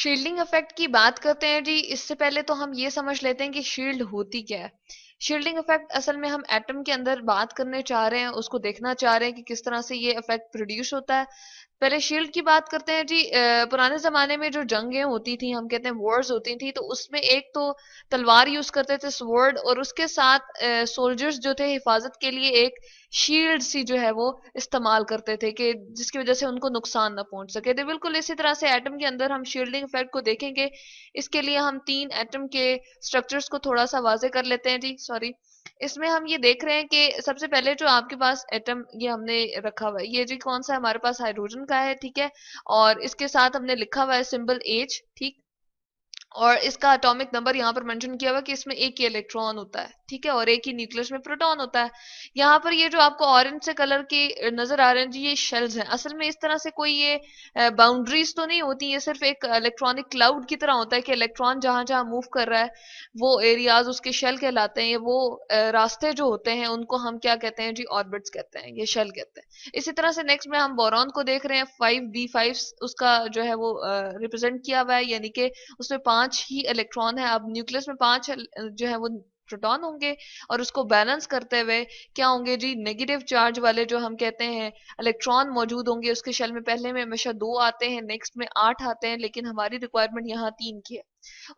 Shielding effect की बात करते हैं जी। इससे पहले तो हम ये समझ लेते हैं कि शील्ड होती क्या है। शील्डिंग इफेक्ट असल में हम एटम के अंदर बात करने चाह रहे हैं, उसको देखना चाह रहे हैं कि किस तरह से ये इफेक्ट प्रोड्यूस होता है। पहले शील्ड की बात करते हैं जी। पुराने जमाने में जो जंगें होती थी, हम कहते हैं वॉर्स होती थी, तो उसमें एक तो तलवार यूज करते थे स्वॉर्ड, और उसके साथ सोल्जर्स जो थे हिफाजत के लिए एक शील्ड सी जो है वो इस्तेमाल करते थे, कि जिसकी वजह से उनको नुकसान ना पहुंच सके। तो बिल्कुल इसी तरह से एटम के अंदर हम शील्डिंग इफेक्ट को देखेंगे। इसके लिए हम तीन एटम के स्ट्रक्चर्स को थोड़ा सा वाजे कर लेते हैं जी। सॉरी, इसमें हम ये देख रहे हैं कि सबसे पहले जो आपके पास एटम ये हमने रखा हुआ है, ये जी कौन सा है, हमारे पास हाइड्रोजन का है, ठीक है। और इसके साथ हमने लिखा हुआ है सिंबल H, ठीक। और इसका एटॉमिक नंबर यहाँ पर मेंशन किया हुआ है कि इसमें एक ही इलेक्ट्रॉन होता है, ठीक है, और एक ही न्यूक्लियस में प्रोटॉन होता है। यहाँ पर ये जो आपको ऑरेंज से कलर के नजर आ रहे हैं जी, ये शेल्स हैं। असल में इस तरह से कोई ये बाउंड्रीज तो नहीं होती, ये सिर्फ एक इलेक्ट्रॉनिक क्लाउड की तरह होता है कि इलेक्ट्रॉन जहां जहां मूव कर रहा है वो एरियाज उसके शेल कहलाते हैं। ये वो रास्ते जो होते हैं उनको हम क्या कहते हैं जी, ऑर्बिट्स कहते हैं, ये शेल कहते हैं। इसी तरह से नेक्स्ट में हम बोरॉन को देख रहे हैं, 5d5 उसका जो है वो रिप्रेजेंट किया हुआ है, यानी कि उसमें 5 ही इलेक्ट्रॉन है। अब न्यूक्लियस में 5 जो है वो प्रोटॉन होंगे, और उसको बैलेंस करते हुए क्या होंगे जी, नेगेटिव चार्ज वाले जो हम कहते हैं इलेक्ट्रॉन मौजूद होंगे उसके शेल में। पहले में हमेशा 2 आते हैं, नेक्स्ट में 8 आते हैं, लेकिन हमारी रिक्वायरमेंट यहाँ 3 की है।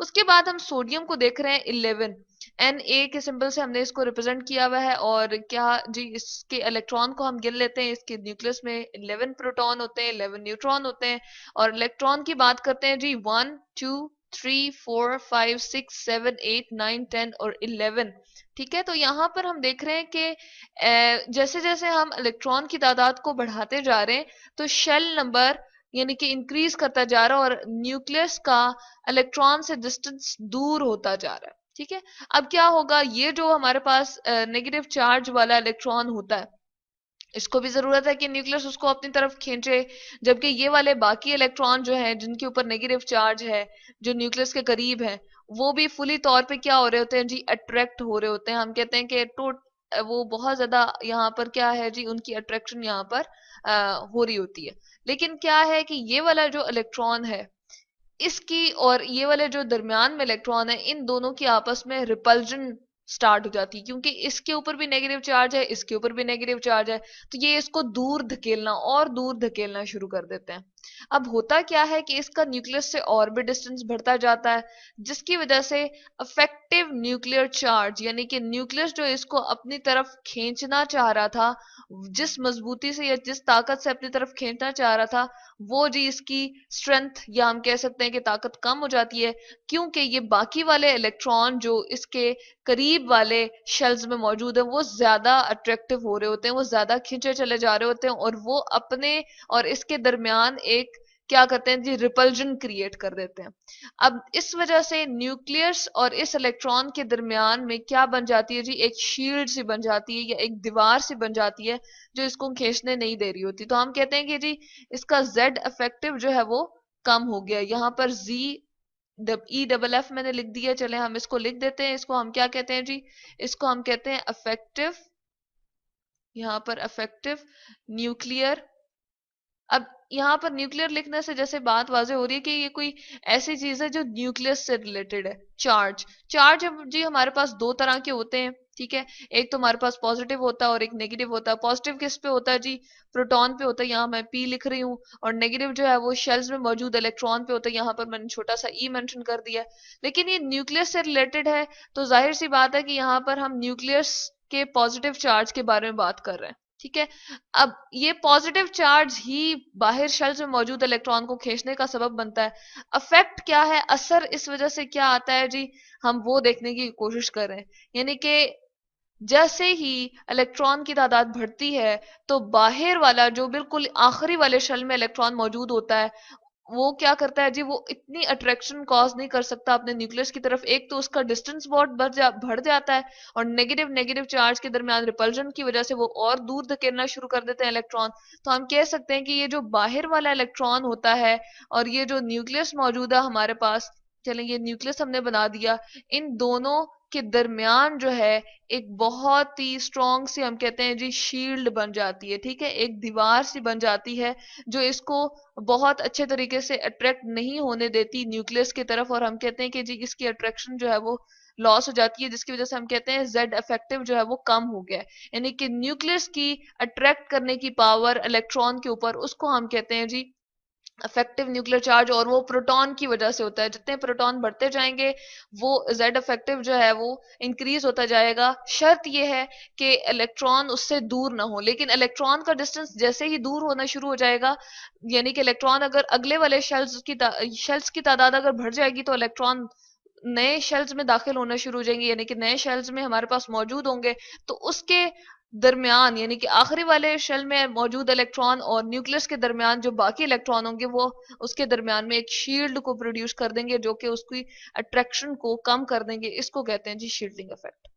उसके बाद हम सोडियम को देख रहे हैं, 11 Na के सिंबल से हमने इसको रिप्रेजेंट किया हुआ है। और क्या जी, इसके इलेक्ट्रॉन को हम गिन लेते हैं, इसके न्यूक्लियस में 11 प्रोटॉन होते हैं, 11 न्यूट्रॉन होते हैं। और इलेक्ट्रॉन की बात करते हैं जी, 1 2 3 4 5 6 7 8 9 10 और 11, ठीक है। तो यहाँ पर हम देख रहे हैं कि जैसे जैसे हम इलेक्ट्रॉन की तादाद को बढ़ाते जा रहे हैं, तो शेल नंबर यानी कि इंक्रीज करता जा रहा है, और न्यूक्लियस का इलेक्ट्रॉन से डिस्टेंस दूर होता जा रहा है, ठीक है। अब क्या होगा, ये जो हमारे पास नेगेटिव चार्ज वाला इलेक्ट्रॉन होता है, इसको भी जरूरत है कि न्यूक्लियस उसको अपनी तरफ खींचे। जबकि ये वाले बाकी इलेक्ट्रॉन जो है जिनके ऊपर नेगेटिव चार्ज है, जो न्यूक्लियस के करीब है, वो भी फुली तौर पे क्या हो रहे होते हैं जी, अट्रैक्ट हो रहे होते हैं। हम कहते हैं कि वो बहुत ज्यादा यहाँ पर क्या है जी, उनकी अट्रैक्शन यहाँ पर हो रही होती है। लेकिन क्या है कि ये वाला जो इलेक्ट्रॉन है, इसकी और ये वाले जो दरमियान में इलेक्ट्रॉन है, इन दोनों की आपस में रिपल्जन स्टार्ट हो जाती है, क्योंकि इसके ऊपर भी नेगेटिव चार्ज है, इसके ऊपर भी नेगेटिव चार्ज है। तो ये इसको दूर धकेलना और दूर धकेलना शुरू कर देते हैं। अब होता क्या है कि इसका न्यूक्लियस से और भी डिस्टेंस बढ़ता जाता है, जिसकी वजह से अफेक्टिव न्यूक्लियर चार्ज, यानी कि न्यूक्लियस जो इसको अपनी तरफ खींचना चाह रहा था, जिस मजबूती से या जिस ताकत से अपनी तरफ खींचना चाह रहा था, वो जी इसकी स्ट्रेंथ या हम कह सकते हैं कि ताकत कम हो जाती है। क्योंकि ये बाकी वाले इलेक्ट्रॉन जो इसके करीब वाले शेल्स में मौजूद है, वो ज्यादा अट्रैक्टिव हो रहे होते हैं, वो ज्यादा खींचे चले जा रहे होते हैं, और वो अपने और इसके दरमियान एक क्या करते हैं जी, रिपल्जन क्रिएट कर देते हैं। अब इस वजह से न्यूक्लियस और इस इलेक्ट्रॉन के दरमियान में क्या बन जाती है जी, एक शील्ड सी बन जाती है, या एक दीवार सी बन जाती है, जो इसको खींचने नहीं दे रही होती। तो हम कहते हैं कि जी इसका Z इफेक्टिव जो है वो कम हो गया। यहाँ पर EFF मैंने लिख दिया, चले हम इसको लिख देते हैं। इसको हम क्या कहते हैं जी, इसको हम कहते हैं इफेक्टिव, यहाँ पर इफेक्टिव न्यूक्लियर। अब यहाँ पर न्यूक्लियर लिखने से जैसे बात वाजे हो रही है कि ये कोई ऐसी चीज है जो न्यूक्लियस से रिलेटेड है। चार्ज चार्ज जी हमारे पास दो तरह के होते हैं, ठीक है। एक तो हमारे पास पॉजिटिव होता है और एक नेगेटिव होता है। पॉजिटिव किस पे होता है जी, प्रोटॉन पे होता है, यहाँ मैं P लिख रही हूँ। और नेगेटिव जो है वो शेल्स में मौजूद इलेक्ट्रॉन पे होता है, यहाँ पर मैंने छोटा सा E मेंशन कर दिया है। लेकिन ये न्यूक्लियस से रिलेटेड है, तो जाहिर सी बात है कि यहाँ पर हम न्यूक्लियस के पॉजिटिव चार्ज के बारे में बात कर रहे हैं, ठीक है। अब ये पॉजिटिव चार्ज ही बाहर शेल में मौजूद इलेक्ट्रॉन को खींचने का सबब बनता है। अफेक्ट क्या है, असर इस वजह से क्या आता है जी, हम वो देखने की कोशिश कर रहे हैं। यानी कि जैसे ही इलेक्ट्रॉन की तादाद बढ़ती है, तो बाहर वाला जो बिल्कुल आखिरी वाले शेल में इलेक्ट्रॉन मौजूद होता है, वो क्या करता है जी, वो इतनी अट्रैक्शन कॉज नहीं कर सकता अपने न्यूक्लियस की तरफ। एक तो उसका डिस्टेंस बहुत बढ़ जाता है, और नेगेटिव नेगेटिव चार्ज के दरमियान रिपल्जन की वजह से वो और दूर धकेलना शुरू कर देते हैं इलेक्ट्रॉन। तो हम कह सकते हैं कि ये जो बाहर वाला इलेक्ट्रॉन होता है, और ये जो न्यूक्लियस मौजूद है हमारे पास, चलें ये न्यूक्लियस हमने बना दिया, इन दोनों के दरमियान जो है एक बहुत ही स्ट्रॉन्ग सी हम कहते हैं जी शील्ड बन जाती है, ठीक है, एक दीवार सी बन जाती है जो इसको बहुत अच्छे तरीके से अट्रैक्ट नहीं होने देती न्यूक्लियस की तरफ। और हम कहते हैं कि जी इसकी अट्रैक्शन जो है वो लॉस हो जाती है, जिसकी वजह से हम कहते हैं जेड इफेक्टिव जो है वो कम हो गया है। यानी कि न्यूक्लियस की अट्रैक्ट करने की पावर इलेक्ट्रॉन के ऊपर, उसको हम कहते हैं जी इफेक्टिव न्यूक्लियर चार्ज। और वो प्रोटॉन की वजह से होता है, जितने प्रोटॉन बढ़ते जाएंगे वो जेड इफेक्टिव जो है वो इंक्रीज होता जाएगा। शर्त ये है कि इलेक्ट्रॉन उससे दूर ना हो, लेकिन इलेक्ट्रॉन का डिस्टेंस जैसे ही दूर होना शुरू हो जाएगा, यानी कि इलेक्ट्रॉन अगर अगले वाले शेल्स की तादाद अगर बढ़ जाएगी तो इलेक्ट्रॉन नए शेल्स में दाखिल होना शुरू हो जाएंगे, यानी कि नए शेल्स में हमारे पास मौजूद होंगे। तो उसके दरमियान यानी कि आखिरी वाले शेल में मौजूद इलेक्ट्रॉन और न्यूक्लियस के दरमियान जो बाकी इलेक्ट्रॉन होंगे वो उसके दरमियान में एक शील्ड को प्रोड्यूस कर देंगे, जो कि उसकी अट्रैक्शन को कम कर देंगे। इसको कहते हैं जी शील्डिंग इफेक्ट।